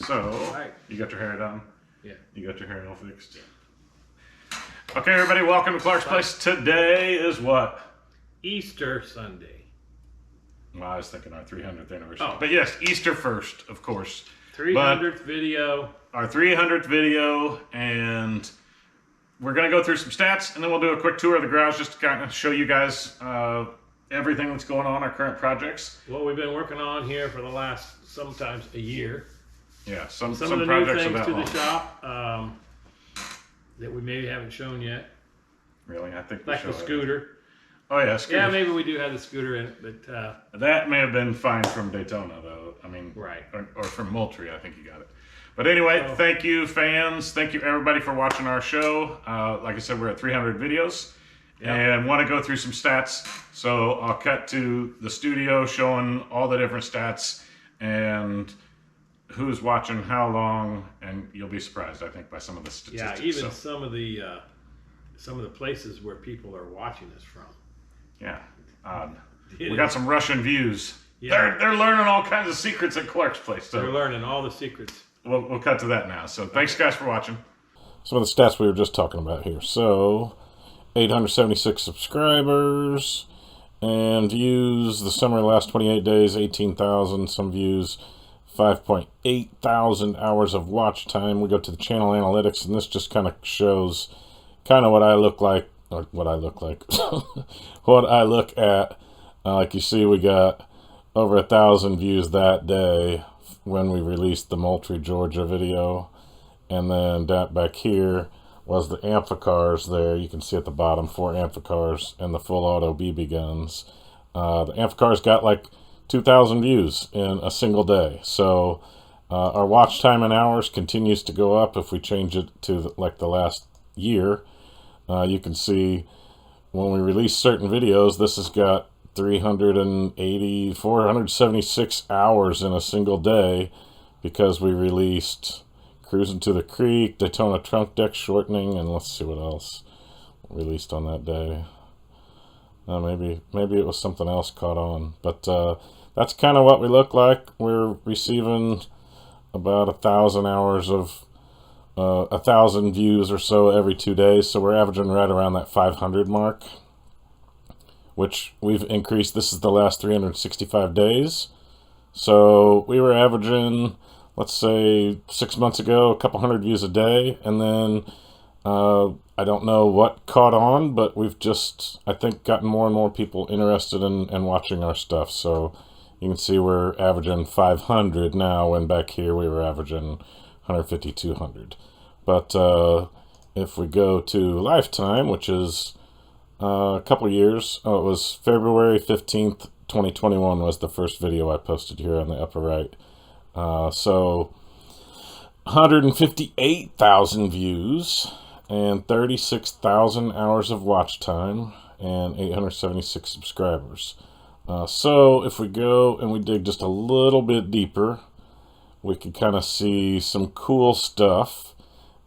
So, right. You got your hair done? Yeah. You got your hair all fixed? Yeah. Okay, everybody, welcome to Clark's Place. Today is what? Easter Sunday. Well, I was thinking our 300th anniversary. Oh. But yes, Easter first, of course. 300th video. Our 300th video, and we're going to go through some stats, and then we'll do a quick tour of the garage just to kind of show you guys everything that's going on, our current projects. What we've been working on here for the last, sometimes a year. Yeah, some of the new projects things are that to long. the shop that we maybe haven't shown yet. Really? I think we like show the scooter. Oh yeah, scooter. Yeah, maybe we do have the scooter in it, but that may have been fine from Daytona, though. I mean, right, or from Moultrie, I think you got it. But anyway, Thank you, fans. Thank you, everybody, for watching our show. Like I said, we're at 300 videos, and want to go through some stats. So I'll cut to the studio showing all the different stats and who's watching how long, and you'll be surprised, I think, by some of the statistics. Yeah, even some of the places where people are watching us from. Yeah, we got some Russian views. Yeah. They're learning all kinds of secrets at Clark's Place. So they're learning all the secrets. We'll cut to that now. So thanks, guys, for watching. Some of the stats we were just talking about here. So 876 subscribers and views. The summer last 28 days, 18,000. Some views. 5.8 thousand hours of watch time. We go to the channel analytics, and this just kind of shows kind of what I look like, or what I look like, what I look at. Like you see, we got over 1,000 views that day when we released the Moultrie, Georgia video. And then that back here was the amphicars there. You can see at the bottom, 4 amphicars and the full auto BB guns. The amphicars got like 2,000 views in a single day. So our watch time in hours continues to go up. If we change it to like the last year, you can see when we release certain videos, this has got 476 hours in a single day because we released Cruising to the Creek, Daytona Trunk Deck Shortening, and let's see what else released on that day. Maybe it was something else caught on, but that's kind of what we look like. We're receiving about 1,000 hours of 1,000 views or so every 2 days, so we're averaging right around that 500 mark, which we've increased. This is the last 365 days, so we were averaging, let's say 6 months ago, a couple hundred views a day, and then I don't know what caught on, but we've just, I think, gotten more and more people interested in watching our stuff. So you can see we're averaging 500 now, when back here we were averaging 150, 200. But if we go to lifetime, which is a couple years, it was February 15th, 2021 was the first video I posted here on the upper right. So 158,000 views and 36,000 hours of watch time and 876 subscribers. So if we go and we dig just a little bit deeper, we can kind of see some cool stuff.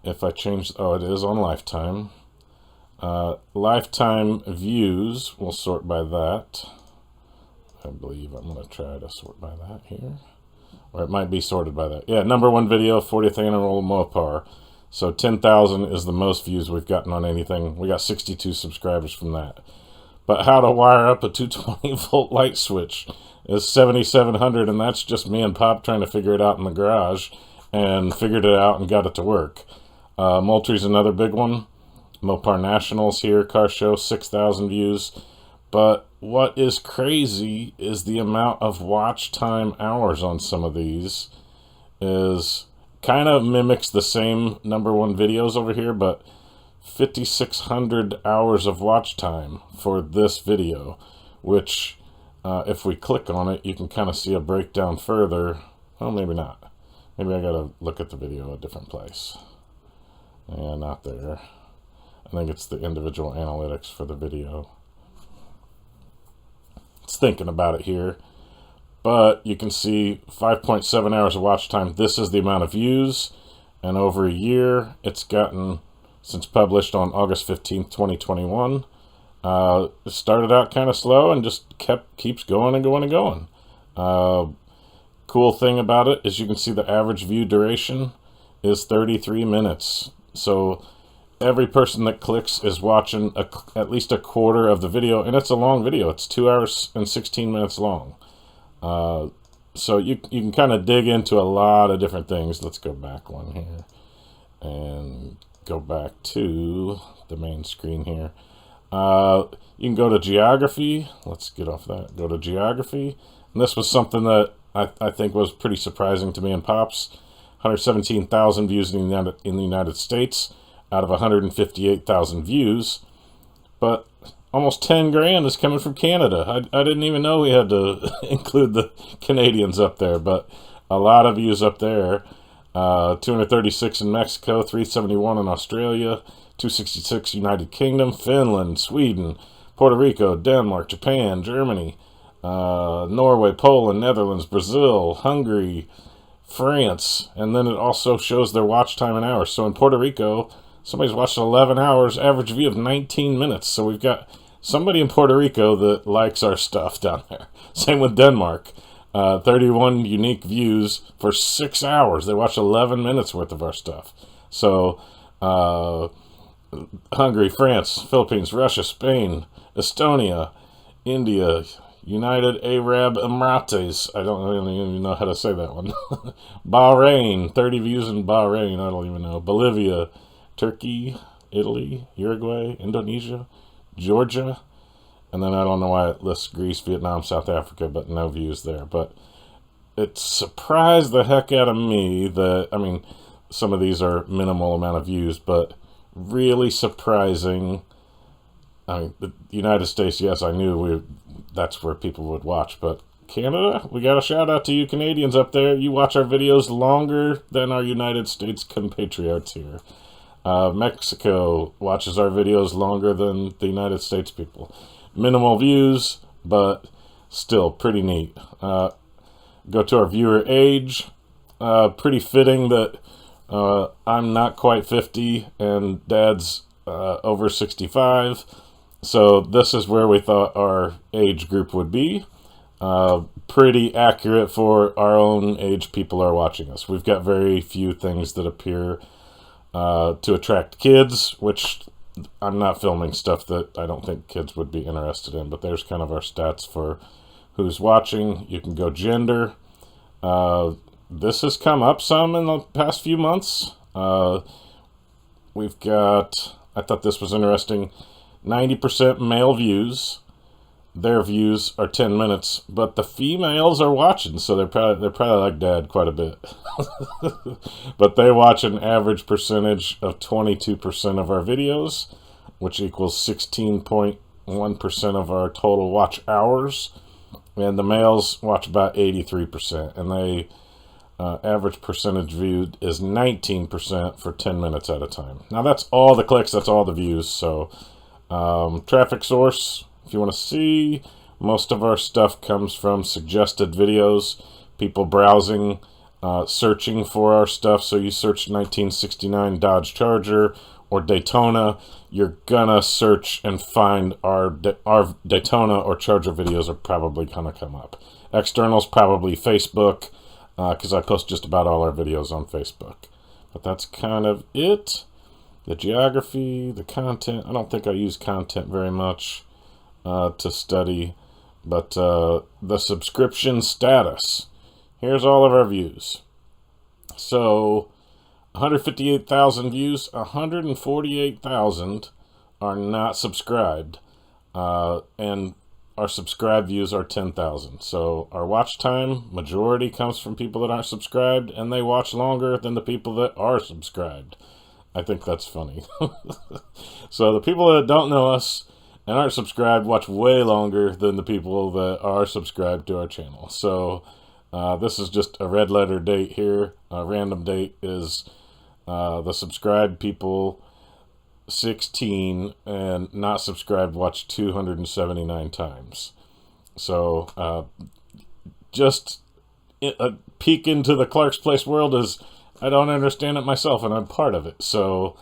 If I change, oh, it is on lifetime. Lifetime views, we'll sort by that. I believe I'm going to try to sort by that here. Or it might be sorted by that. Yeah, #1 video, 40th annual Mopar. So 10,000 is the most views we've gotten on anything. We got 62 subscribers from that. But how to wire up a 220 volt light switch is 7,700, and that's just me and Pop trying to figure it out in the garage, and figured it out and got it to work. Moultrie's another big one. Mopar Nationals here, car show, 6,000 views. But what is crazy is the amount of watch time hours on some of these is kind of mimics the same #1 videos over here, but 5,600 hours of watch time for this video, which if we click on it, you can kind of see a breakdown further. Well, maybe not. Maybe I gotta look at the video a different place. Yeah, not there. I think it's the individual analytics for the video. It's thinking about it here. But you can see 5.7 hours of watch time. This is the amount of views. And over a year, it's gotten, since published on August 15th, 2021. It started out kind of slow and just keeps going and going and going. cool thing about it is you can see the average view duration is 33 minutes. So every person that clicks is watching at least a quarter of the video, and it's a long video. It's 2 hours and 16 minutes long. So you can kind of dig into a lot of different things. Let's go back one here and go back to the main screen here. You can go to geography. Let's get off that. Go to geography. And this was something that I think was pretty surprising to me and Pops. 117,000 views in the United States out of 158,000 views. But almost 10 grand is coming from Canada. I didn't even know we had to include the Canadians up there, but a lot of views up there. 236 in Mexico, 371 in Australia, 266 United Kingdom, Finland, Sweden, Puerto Rico, Denmark, Japan, Germany, Norway, Poland, Netherlands, Brazil, Hungary, France, and then it also shows their watch time in hours. So in Puerto Rico, somebody's watched 11 hours, average view of 19 minutes. So we've got somebody in Puerto Rico that likes our stuff down there. Same with Denmark. 31 unique views for 6 hours. They watched 11 minutes worth of our stuff. So Hungary, France, Philippines, Russia, Spain, Estonia, India, United Arab Emirates. I don't even know how to say that one. Bahrain, 30 views in Bahrain. I don't even know. Bolivia, Turkey, Italy, Uruguay, Indonesia, Georgia, and then I don't know why it lists Greece, Vietnam, South Africa, but no views there. But it surprised the heck out of me that, I mean, some of these are minimal amount of views, but really surprising. I mean, the United States, yes, I knew that's where people would watch, but Canada, we got a shout out to you Canadians up there. You watch our videos longer than our United States compatriots here. Mexico watches our videos longer than the United States people. Minimal views, but still pretty neat. Go to our viewer age. Pretty fitting that I'm not quite 50 and Dad's over 65. So this is where we thought our age group would be. Pretty accurate for our own age people are watching us. We've got very few things that appear to attract kids, which I'm not filming stuff that I don't think kids would be interested in, but there's kind of our stats for who's watching. You can go gender. This has come up some in the past few months. We've got, I thought this was interesting, 90% male views. Their views are 10 minutes, but the females are watching, so they're probably like Dad quite a bit. But they watch an average percentage of 22% of our videos, which equals 16.1% of our total watch hours. And the males watch about 83%, and they average percentage viewed is 19% for 10 minutes at a time. Now that's all the clicks, that's all the views. So traffic source. If you want to see, most of our stuff comes from suggested videos, people browsing, searching for our stuff. So you search 1969 Dodge Charger or Daytona, you're gonna search and find our Daytona or Charger videos are probably gonna come up. Externals, probably Facebook, because I post just about all our videos on Facebook. But that's kind of it. The geography, the content, I don't think I use content very much to study, but the subscription status. Here's all of our views. So 158,000 views, 148,000 are not subscribed, and our subscribed views are 10,000. So our watch time majority comes from people that aren't subscribed, and they watch longer than the people that are subscribed. I think that's funny. So the people that don't know us and aren't subscribed watch way longer than the people that are subscribed to our channel. So this is just a red letter date here. A random date is the subscribed people 16 and not subscribed watch 279 times. So just a peek into the Clark's Place world is I don't understand it myself, and I'm part of it. So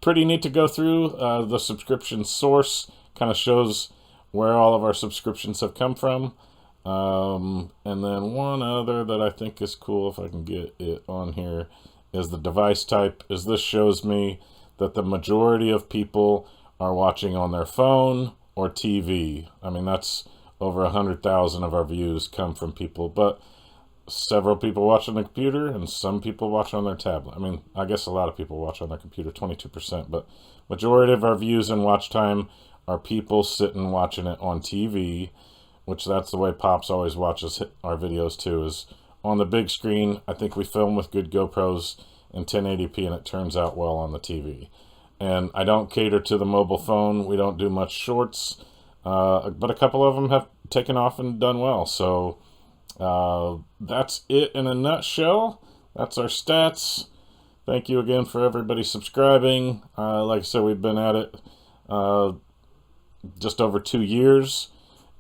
pretty neat to go through. The subscription source kind of shows where all of our subscriptions have come from. And then one other that I think is cool, if I can get it on here, is the device type. Is this shows me that the majority of people are watching on their phone or TV. I mean, that's over 100,000 of our views come from people, but several people watch on the computer and some people watch on their tablet. I mean, I guess a lot of people watch on their computer, 22%, but majority of our views and watch time are people sitting watching it on TV, which that's the way Pops always watches our videos too, is on the big screen. I think we film with good GoPros in 1080p and it turns out well on the TV. And I don't cater to the mobile phone. We don't do much shorts, but a couple of them have taken off and done well. So that's it in a nutshell. That's our stats. Thank you again for everybody subscribing. Like I said, we've been at it just over 2 years,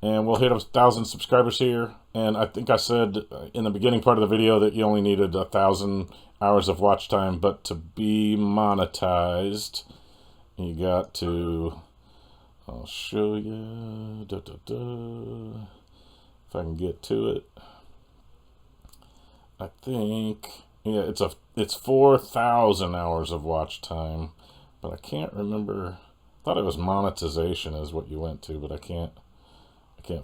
and we'll hit 1,000 subscribers here. And I think I said in the beginning part of the video that you only needed 1,000 hours of watch time, but to be monetized, you got to, I'll show you, if I can get to it. I think, yeah, it's 4,000 hours of watch time, but I can't remember. I thought it was monetization is what you went to, but I can't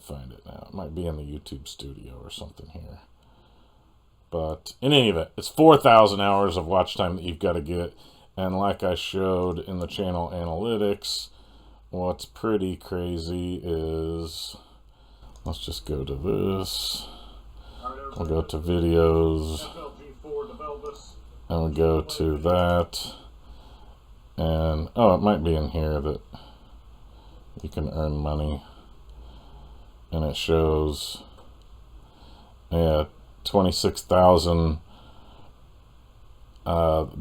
find it now. It might be in the YouTube studio or something here. But in any event, it's 4,000 hours of watch time that you've got to get. And like I showed in the channel analytics, what's pretty crazy is, let's just go to this. We'll go to videos, and we'll go to that. And, oh, it might be in here that you can earn money. And it shows, yeah, 26,000 of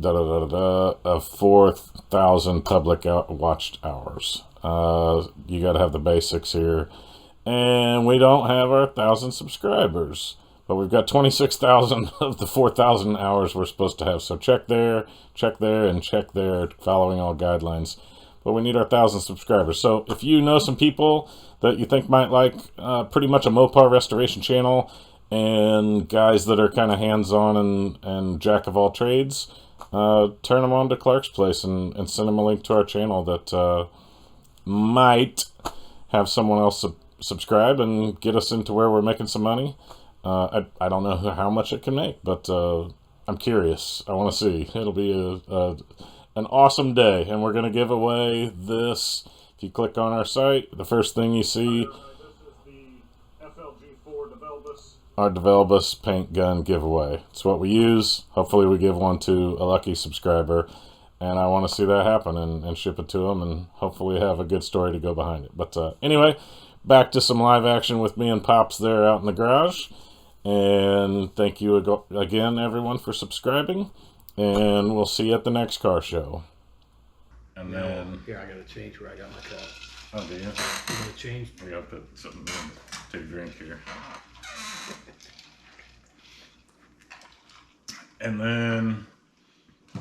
4,000 public watched hours. You got to have the basics here, and we don't have our 1,000 subscribers, but we've got 26,000 of the 4,000 hours we're supposed to have. So check there, and check there, following all guidelines. But we need our 1,000 subscribers. So if you know some people that you think might like pretty much a Mopar restoration channel, and guys that are kind of hands-on and jack of all trades, turn them on to Clark's Place and send them a link to our channel that might have someone else subscribe and get us into where we're making some money. I don't know how much it can make, but I'm curious. I want to see. It'll be an awesome day, and we're going to give away this. If you click on our site, the first thing you see, our Developus paint gun giveaway. It's what we use. Hopefully we give one to a lucky subscriber, and I want to see that happen and ship it to them, and hopefully have a good story to go behind it. But anyway, back to some live action with me and Pops there out in the garage. And thank you again, everyone, for subscribing, and we'll see you at the next car show. And then here, I gotta change where I got my cup. Oh, do you? I'm gonna change. We gotta put something in to drink here. And then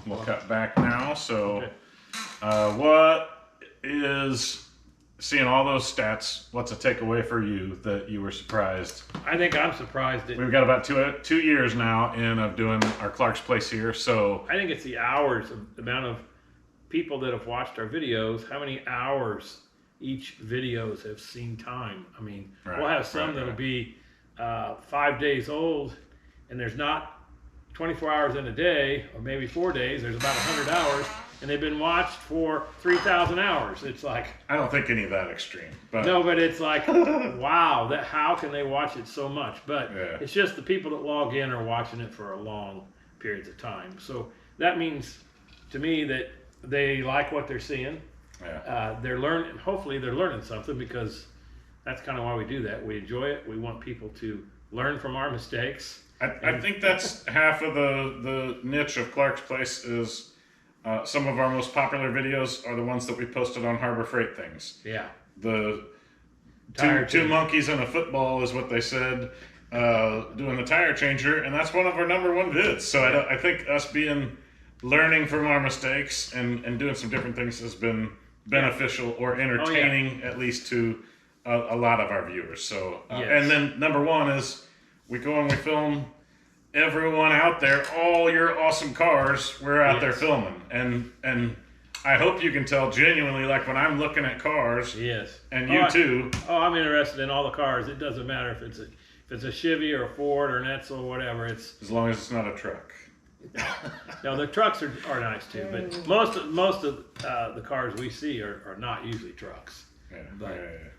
we'll cut back now. So what is, seeing all those stats, what's a takeaway for you that you were surprised? I think I'm surprised that We've got about two years now of doing our Clark's Place here. So I think it's the hours, the amount of people that have watched our videos, how many hours each videos have seen time. I mean, we'll have some that'll be 5 days old, and there's not 24 hours in a day, or maybe 4 days. There's about 100 hours, and they've been watched for 3,000 hours. It's like, I don't think any of that extreme, but no, but it's like, wow, that how can they watch it so much? But it's just the people that log in are watching it for a long periods of time. So that means to me that they like what they're seeing. They're learning. Hopefully, they're learning something, because that's kind of why we do that. We enjoy it. We want people to learn from our mistakes. I think that's half of the niche of Clark's Place is some of our most popular videos are the ones that we posted on Harbor Freight Things. Yeah. The two monkeys and a football is what they said, doing the tire changer, and that's one of our #1 vids. So I think us learning from our mistakes and doing some different things has been beneficial or entertaining, at least to a lot of our viewers. So, Yes. and then number one is we go and we film everyone out there, all your awesome cars. We're out there filming, and I hope you can tell genuinely, like when I'm looking at cars, and you too. I'm interested in all the cars. It doesn't matter if it's a Chevy or a Ford or an Edsel or whatever. It's as long as it's not a truck. No, the trucks are nice too, but most of the cars we see are not usually trucks.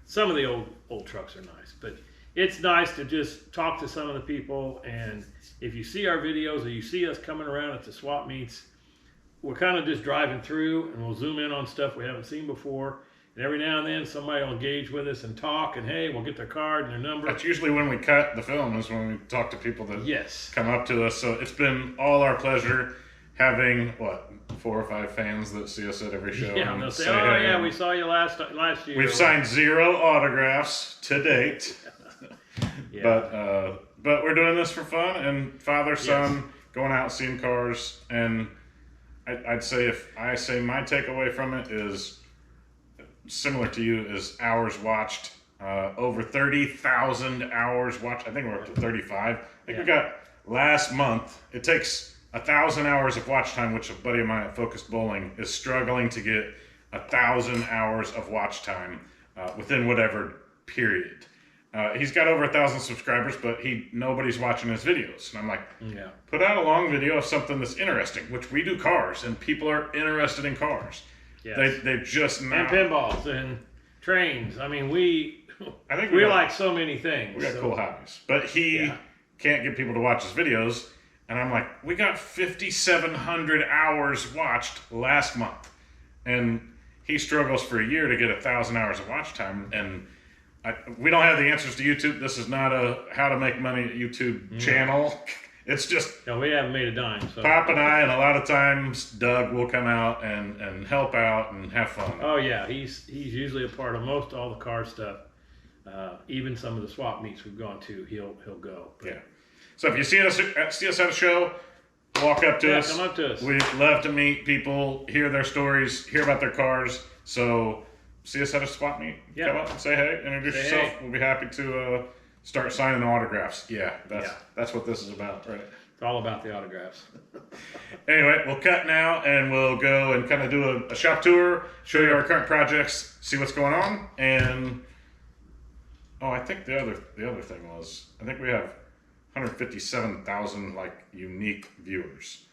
Some of the old trucks are nice, but it's nice to just talk to some of the people. And if you see our videos or you see us coming around at the swap meets, we're kind of just driving through, and we'll zoom in on stuff we haven't seen before. And every now and then somebody will engage with us and talk, and hey, we'll get their card and their number. That's usually when we cut the film, is when we talk to people that come up to us. So it's been all our pleasure having, 4 or 5 fans that see us at every show. Yeah, and they'll say, oh hey, yeah, we saw you last year. We've signed 0 autographs to date. But we're doing this for fun, and father, son, going out seeing cars. And I'd say, if I say my takeaway from it is similar to you, is hours watched. Over 30,000 hours watched. I think we're up to 35. I think we got last month. It takes 1,000 hours of watch time, which a buddy of mine at Focused Bowling is struggling to get 1,000 hours of watch time within whatever period. He's got over 1,000 subscribers, but nobody's watching his videos. And I'm like, put out a long video of something that's interesting, which we do cars, and people are interested in cars. Yes. They just not. And pinballs and trains. I mean, we like so many things. We got cool hobbies. But he can't get people to watch his videos. And I'm like, we got 5,700 hours watched last month. And he struggles for a year to get 1,000 hours of watch time. And we don't have the answers to YouTube. This is not a how to make money at YouTube channel. It's just... No, we haven't made a dime. So. Pop and I, and a lot of times Doug will come out and help out and have fun. Oh yeah, he's usually a part of most all the car stuff. Even some of the swap meets we've gone to, he'll go. But. So if you see us at a show, walk up to us. Come up to us. We'd love to meet people, hear their stories, hear about their cars. So see us at a swap meet. Come up and say hey, introduce yourself. Hey. We'll be happy to start signing autographs. That's what this is about, right? It's all about the autographs. Anyway, we'll cut now, and we'll go and kind of do a shop tour, show you our current projects, see what's going on, and I think the other thing was, I think we have 157,000 unique viewers,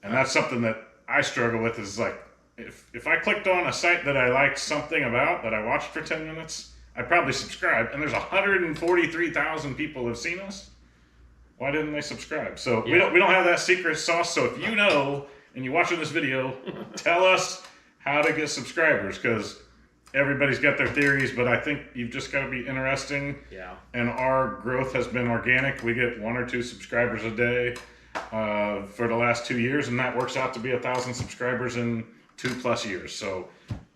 and that's something that I struggle with. Is like, if I clicked on a site that I liked something about, that I watched for 10 minutes, I'd probably subscribe, and there's 143,000 people have seen us. Why didn't they subscribe? So we don't have that secret sauce. So if you know and you're watching this video, tell us how to get subscribers, because everybody's got their theories, but I think you've just got to be interesting. Yeah. And our growth has been organic. We get 1 or 2 subscribers a day for the last 2 years, and that works out to be 1,000 subscribers in 2+ years. So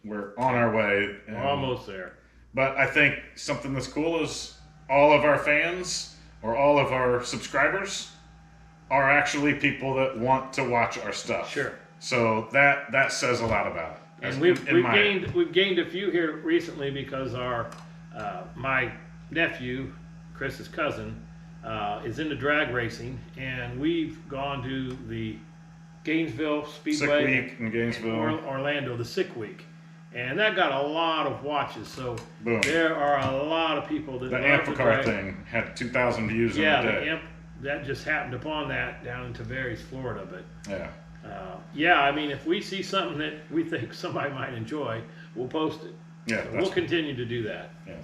we're on our way. We're almost there. But I think something that's cool is all of our fans or all of our subscribers are actually people that want to watch our stuff. Sure. So that says a lot about it. And we've gained a few here recently because my nephew, Chris's cousin, is into drag racing, and we've gone to the Gainesville Speedway, Sick Week in Gainesville, Orlando, the Sick Week. And that got a lot of watches, so boom. There are a lot of people that. The Amphicar thing had 2,000 views in a day. That just happened upon that down in Tavares, Florida. But I mean, if we see something that we think somebody might enjoy, we'll post it. Yeah, so we'll continue to do that. Yeah.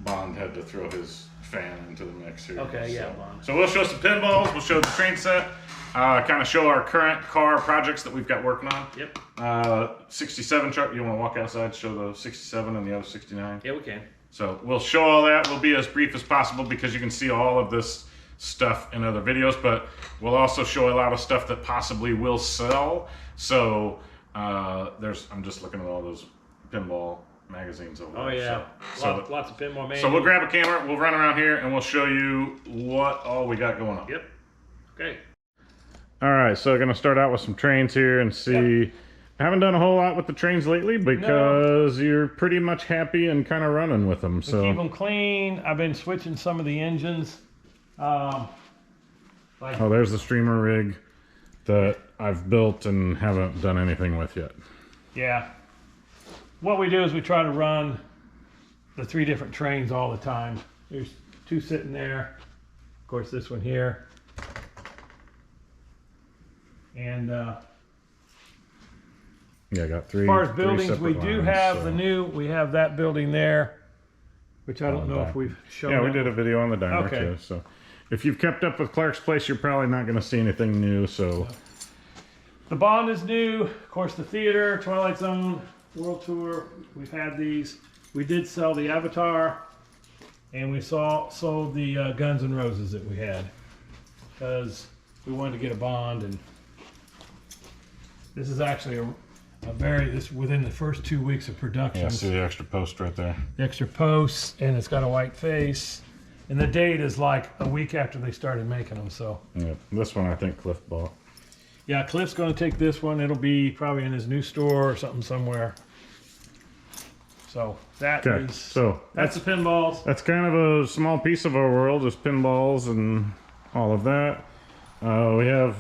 Bond had to throw his fan into the mix here. Okay, Bond. So we'll show some pinballs. We'll show the train set. Kind of show our current car projects that we've got working on. Yep. 67 truck. You want to walk outside, show the 67 and the other 69? Yeah, we can. So we'll show all that. We'll be as brief as possible because you can see all of this stuff in other videos, but we'll also show a lot of stuff that possibly will sell. So I'm just looking at all those pinball magazines over there. Oh yeah, so lots of pinball magazines. So we'll grab a camera, we'll run around here, and we'll show you what all we got going on. Yep. Okay. All right, so I'm going to start out with some trains here and see. Haven't done a whole lot with the trains lately because you're pretty much happy and kind of running with them. So keep them clean. I've been switching some of the engines. Oh, there's the streamer rig that I've built and haven't done anything with yet. Yeah. What we do is we try to run the 3 different trains all the time. There's 2 sitting there. Of course, this one here. And yeah, I got 3. as far as buildings, we do lines, have we have that building there, which I don't know if we've shown. Yeah, we did a video on the diner Okay. too. So if you've kept up with Clark's Place, you're probably not going to see anything new. So the Bond is new. Of course, the theater, Twilight Zone, World Tour. We've had these. We did sell the Avatar, and we sold the Guns N' Roses that we had because we wanted to get a Bond, and this is actually this within the first 2 weeks of production. yeah, see the extra post right there. The extra posts, and it's got a white face, and the date is like a week after they started making them. So Yeah, this one I think Cliff bought. yeah, Cliff's going to take this one. It'll be probably in his new store or something somewhere. So that's the pinballs. That's kind of a small piece of our world, is pinballs and all of that. We have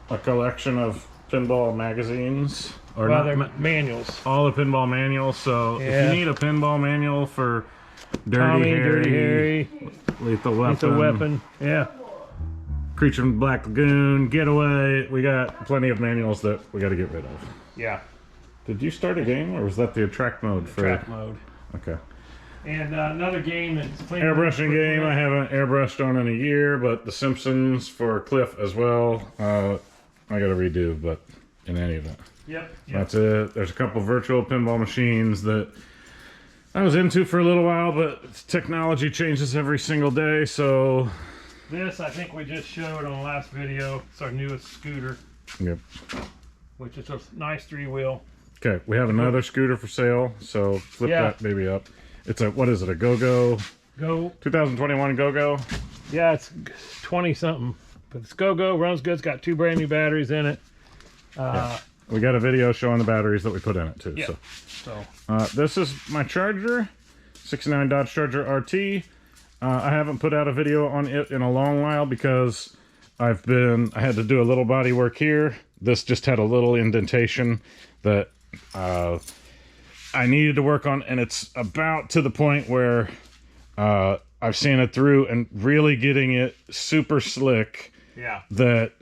a collection of pinball magazines. Or Well, they're manuals. all the pinball manuals. So Yeah. if you need a pinball manual for Dirty Harry, Lethal Weapon, Lethal Weapon. Yeah. Creature from Black Lagoon, Getaway, we got plenty of manuals that we got to get rid of. Yeah. Did you start a game, or was that the attract mode for Track mode. Okay. And another game that's Airbrushing game I haven't airbrushed on in a year, but The Simpsons for Cliff as well. I got to redo, but in any event. Yep. That's it. There's a couple virtual pinball machines that I was into for a little while, but technology changes every single day, so... This, I think we just showed on the last video. It's our newest scooter, Yep. which is a nice 3-wheel. Okay, we have another scooter for sale, so flip Yeah. that baby up. It's a, what is it, a Go-Go? Go. 2021 Go-Go? Yeah, it's 20-something. But it's Go-Go, runs good. It's got 2 brand new batteries in it. We got a video showing the batteries that we put in it, too. Yeah. So. So, This is my Charger, 69 Dodge Charger RT. I haven't put out a video on it in a long while because I had to do a little body work here. This just had a little indentation that I needed to work on, and it's about to the point where I've sanded through and really getting it super slick. yeah. That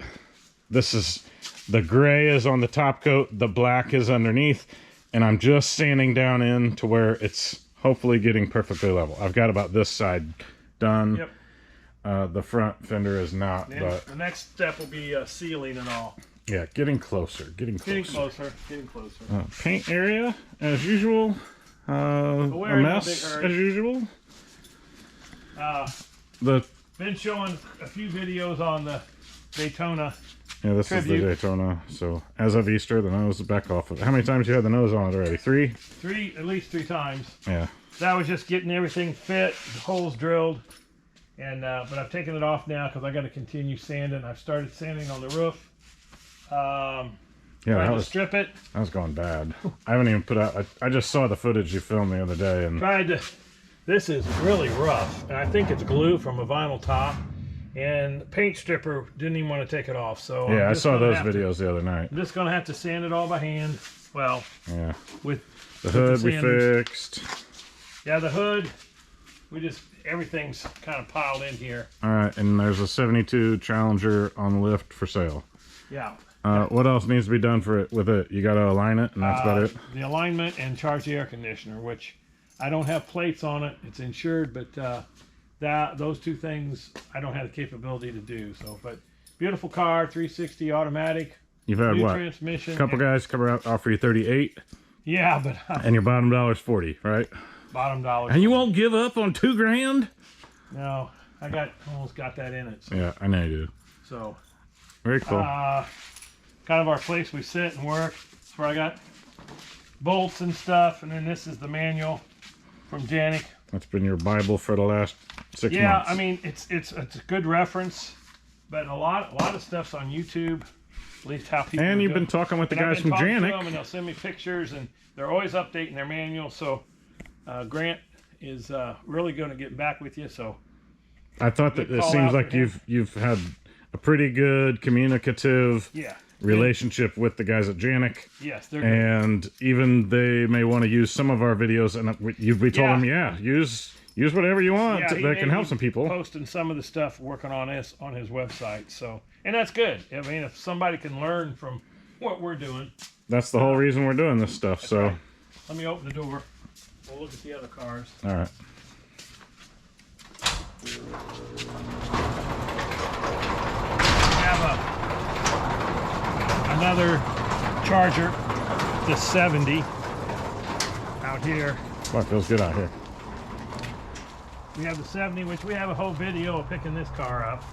this is, the gray is on the top coat, the black is underneath, and I'm just sanding down in to where it's hopefully getting perfectly level. I've got about this side done. Yep. The front fender is not, And but the next step will be sealing and all. yeah, getting closer. Getting closer. Paint area as usual. A we're in a mess big hurry. as usual. Been showing a few videos on the Daytona. Yeah, this Tribute. is the Daytona. So as of Easter, the nose is back off of it. How many times you had the nose on it already? 3? At least 3 times. Yeah. That was just getting everything fit, the holes drilled, and but I've taken it off now because I got to continue sanding. I've started sanding on the roof. Yeah, Tried that to was strip it. That was going bad. I haven't even put out. I just saw the footage you filmed the other day, and Tried to. This is really rough, and I think it's glue from a vinyl top. And the paint stripper didn't even want to take it off. So yeah, I'm I just saw gonna those have to- videos the other night. I'm just gonna have to sand it all by hand. Well, Yeah, with the with hood we sanders. fixed. Yeah, the hood. Everything's kind of piled in here. All right, and there's a 72 Challenger on the lift for sale. Yeah. What else needs to be done for it with it? You got to align it, and that's about it. The alignment and charge the air conditioner, which I don't have plates on it. It's insured, but those 2 things I don't have the capability to do. So, but beautiful car, 360 automatic, You've had new what? transmission. A couple guys come out, offer you 38, Yeah, but and your bottom dollar is 40, right? bottom dollar. And you won't give up on $2 grand? No, I almost got that in it. So, Yeah, I know you do. so Very cool. kind of our place we sit and work. That's where I got bolts and stuff, and then this is the manual from Janik. That's been your Bible for the last 6 months. Yeah, I mean it's a good reference, but a lot of stuff's on YouTube. at least how people. And are you've doing. been talking with the And I've guys been from talking to Janik. them, and they'll send me pictures, and they're always updating their manual. So Grant is really going to get back with you. So I thought that good it call seems out like for him. you've had a pretty good communicative Yeah. relationship with the guys at Janik. Yes, they're good. And even they may want to use some of our videos, and we told them, yeah, use whatever you want Yeah, he that can may help be some people. Posting some of the stuff, working on this on his website. So, and that's good. I mean, if somebody can learn from what we're doing, That's the whole reason we're doing this stuff. So, right. Let me open the door. We'll look at the other cars. all right. We have another Charger, the 70, out here. Well, it feels good out here. We have the 70, which we have a whole video of picking this car up.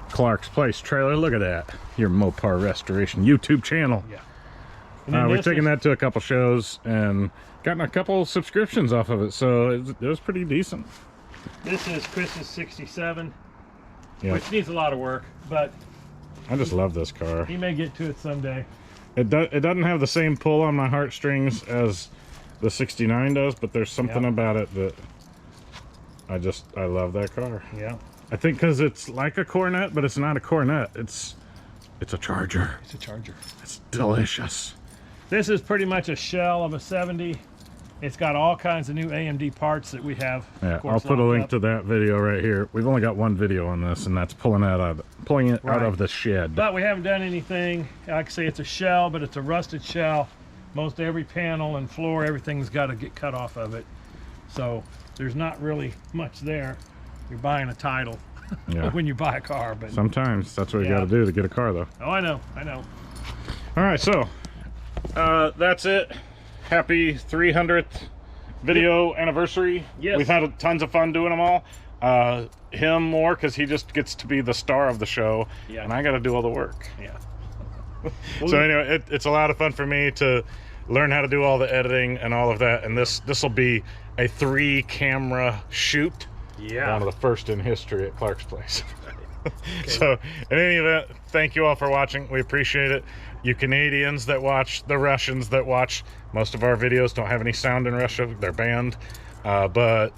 Clark's Place trailer. Look at that. Your Mopar Restoration YouTube channel. Yeah. And then We've this taken is- that to a couple shows and gotten a couple subscriptions off of it, so it was pretty decent. This is Chris's 67, Yeah, which needs a lot of work, but I just love this car. he may get to it someday. It doesn't have the same pull on my heartstrings as the 69 does, but there's something Yeah. about it that I love that car. Yeah. I think because it's like a Cornet, but it's not a Cornet. It's a Charger. It's a Charger. It's delicious. This is pretty much a shell of a 70. It's got all kinds of new AMD parts that we have. Yeah, of course, I'll put a locked link up. to that video right here. We've only got one video on this, and that's pulling it out out Right. of the shed. But we haven't done anything. Like I say, it's a shell, but it's a rusted shell. Most every panel and floor, everything's got to get cut off of it. So there's not really much there. You're buying a title Yeah. when you buy a car. But Sometimes that's what you Yeah. got to do to get a car, though. oh, I know. All right, so that's it. Happy 300th video anniversary. Yes. We've had tons of fun doing them all. Him more because he just gets to be the star of the show, Yeah. and I got to do all the work. Yeah. So anyway, it's a lot of fun for me to learn how to do all the editing and all of that, and this will be a 3-camera shoot. Yeah. One of the first in history at Clark's Place. So in any event, thank you all for watching. We appreciate it. You Canadians that watch, the Russians that watch, most of our videos don't have any sound in Russia. They're banned. But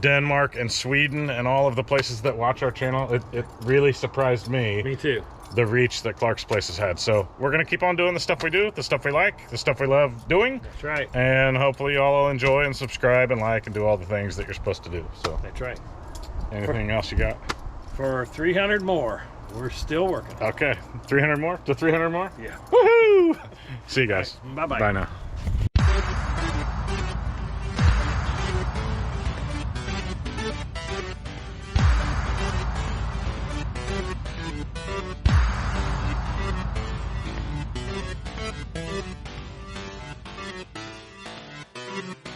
Denmark and Sweden and all of the places that watch our channel, it really surprised me. Me too. The reach that Clark's Place has had. So we're going to keep on doing the stuff we do, the stuff we like, the stuff we love doing. That's right. And hopefully y'all will enjoy and subscribe and like and do all the things that you're supposed to do. So That's right. anything else you got? For 300 more, we're still working. Okay, 300 more to 300 more? Yeah. Woohoo! See you guys. Bye-bye. Bye now. Thank you.